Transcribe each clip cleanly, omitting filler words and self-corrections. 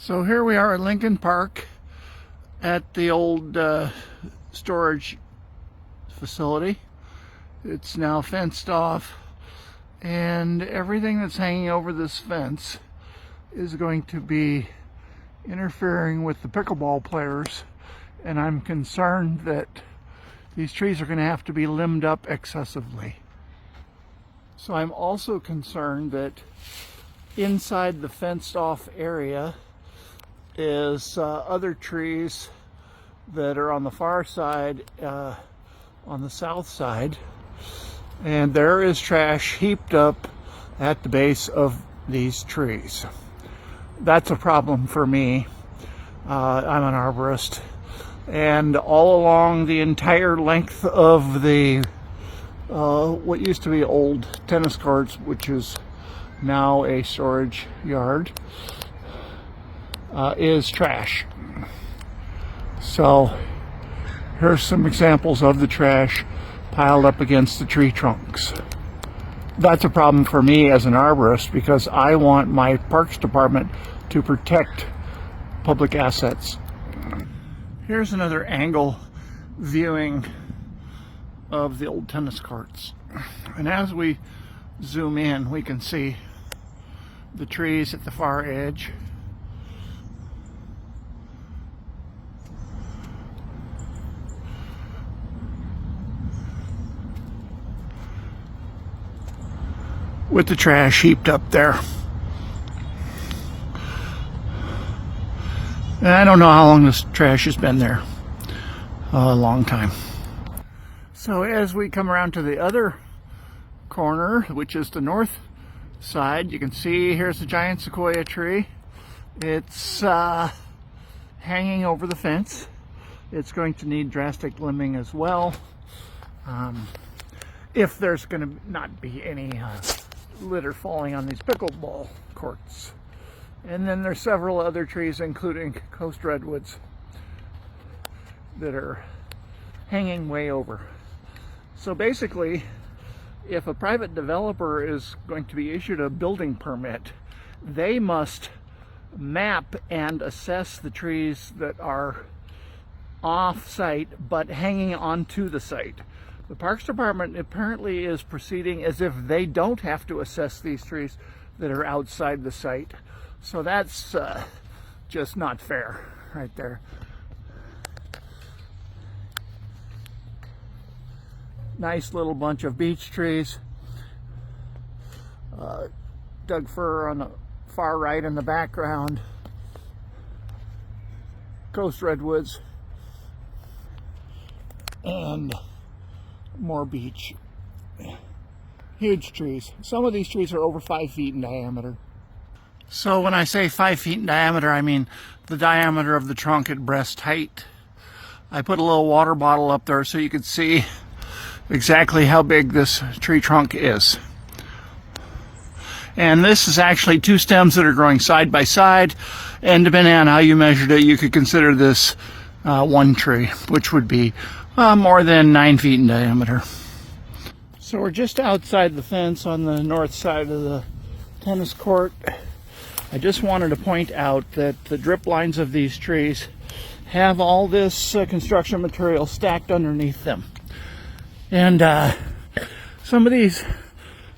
So here we are at Lincoln Park at the old storage facility. It's now fenced off, and everything that's hanging over this fence is going to be interfering with the pickleball players, and I'm concerned that these trees are going to have to be limbed up excessively. So I'm also concerned that inside the fenced off area is other trees that are on the far side, on the south side, and there is trash heaped up at the base of these trees. That's a problem for me. I'm an arborist, and all along the entire length of the what used to be old tennis courts, which is now a storage yard, is trash. So here's some examples of the trash piled up against the tree trunks. That's a problem for me as an arborist, because I want my parks department to protect public assets. Here's another angle viewing of the old tennis courts, and as we zoom in we can see the trees at the far edge. With the trash heaped up there. And I don't know how long this trash has been there. A long time. So as we come around to the other corner, which is the north side, you can see here's the giant sequoia tree. It's hanging over the fence. It's going to need drastic limbing as well, if there's going to not be any litter falling on these pickleball courts. And then there's several other trees, including coast redwoods, that are hanging way over. So basically, if a private developer is going to be issued a building permit, they must map and assess the trees that are off-site but hanging onto the site. The Parks Department apparently is proceeding as if they don't have to assess these trees that are outside the site. So that's just not fair right there. Nice little bunch of beech trees. Doug fir on the far right in the background. Coast redwoods. And more beech. Huge trees. Some of these trees are over 5 feet in diameter. So when I say 5 feet in diameter, I mean the diameter of the trunk at breast height. I put a little water bottle up there so you could see exactly how big this tree trunk is. And this is actually two stems that are growing side by side, and depending on how you measured it, you could consider this one tree, which would be more than 9 feet in diameter. So we're just outside the fence on the north side of the tennis court. I just wanted to point out that the drip lines of these trees have all this construction material stacked underneath them. And some of these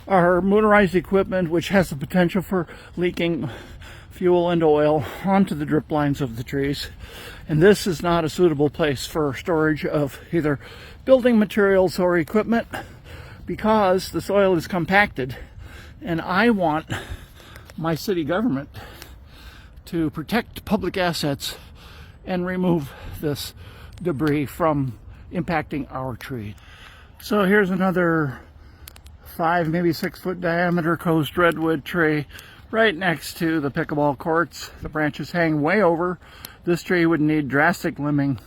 are motorized equipment which has the potential for leaking fuel and oil onto the drip lines of the trees. And this is not a suitable place for storage of either building materials or equipment, because the soil is compacted, and I want my city government to protect public assets and remove this debris from impacting our tree. So here's another 5, maybe 6 foot diameter coast redwood tree right next to the pickleball courts. The branches hang way over. This tree would need drastic limbing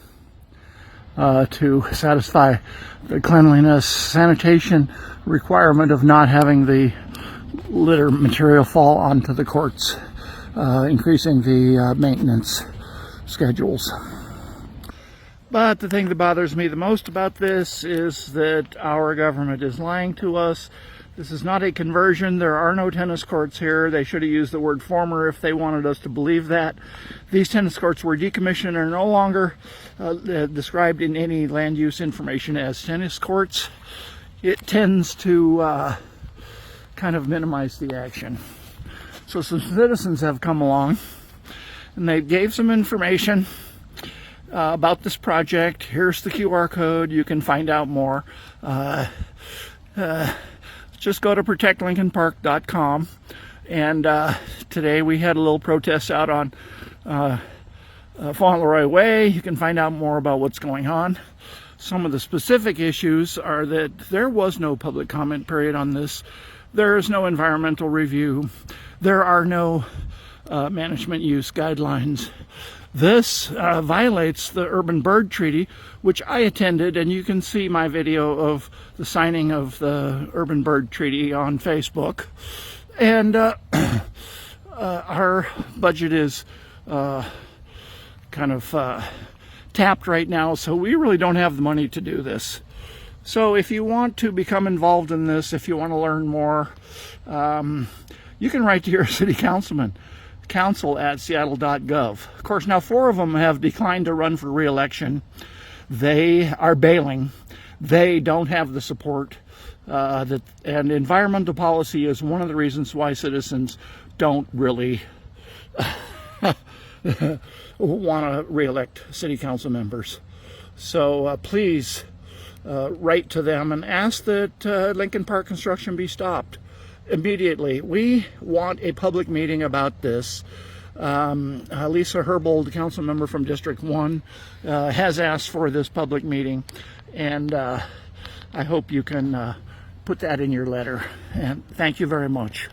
to satisfy the cleanliness sanitation requirement of not having the litter material fall onto the courts, increasing the maintenance schedules. But the thing that bothers me the most about this is that our government is lying to us. This is not a conversion. There are no tennis courts here. They should have used the word former if they wanted us to believe that. These tennis courts were decommissioned and are no longer described in any land use information as tennis courts. It tends to kind of minimize the action. So some citizens have come along and they gave some information about this project. Here's the QR code. You can find out more. Just go to protectlincolnpark.com. And today we had a little protest out on Fauntleroy Way. You can find out more about what's going on. Some of the specific issues are that there was no public comment period on this. There is no environmental review. There are no management use guidelines. This violates the Urban Bird Treaty, which I attended, and you can see my video of the signing of the Urban Bird Treaty on Facebook. And our budget is kind of tapped right now, so we really don't have the money to do this. So if you want to become involved in this, if you want to learn more, you can write to your city councilman, council@seattle.gov. Of course, now 4 of them have declined to run for re-election. They are bailing. They don't have the support. And environmental policy is one of the reasons why citizens don't really want to re-elect city council members. So please write to them and ask that Lincoln Park construction be stopped immediately. We want a public meeting about this. Lisa Herbold, council member from District 1, has asked for this public meeting, and I hope you can put that in your letter. And thank you very much.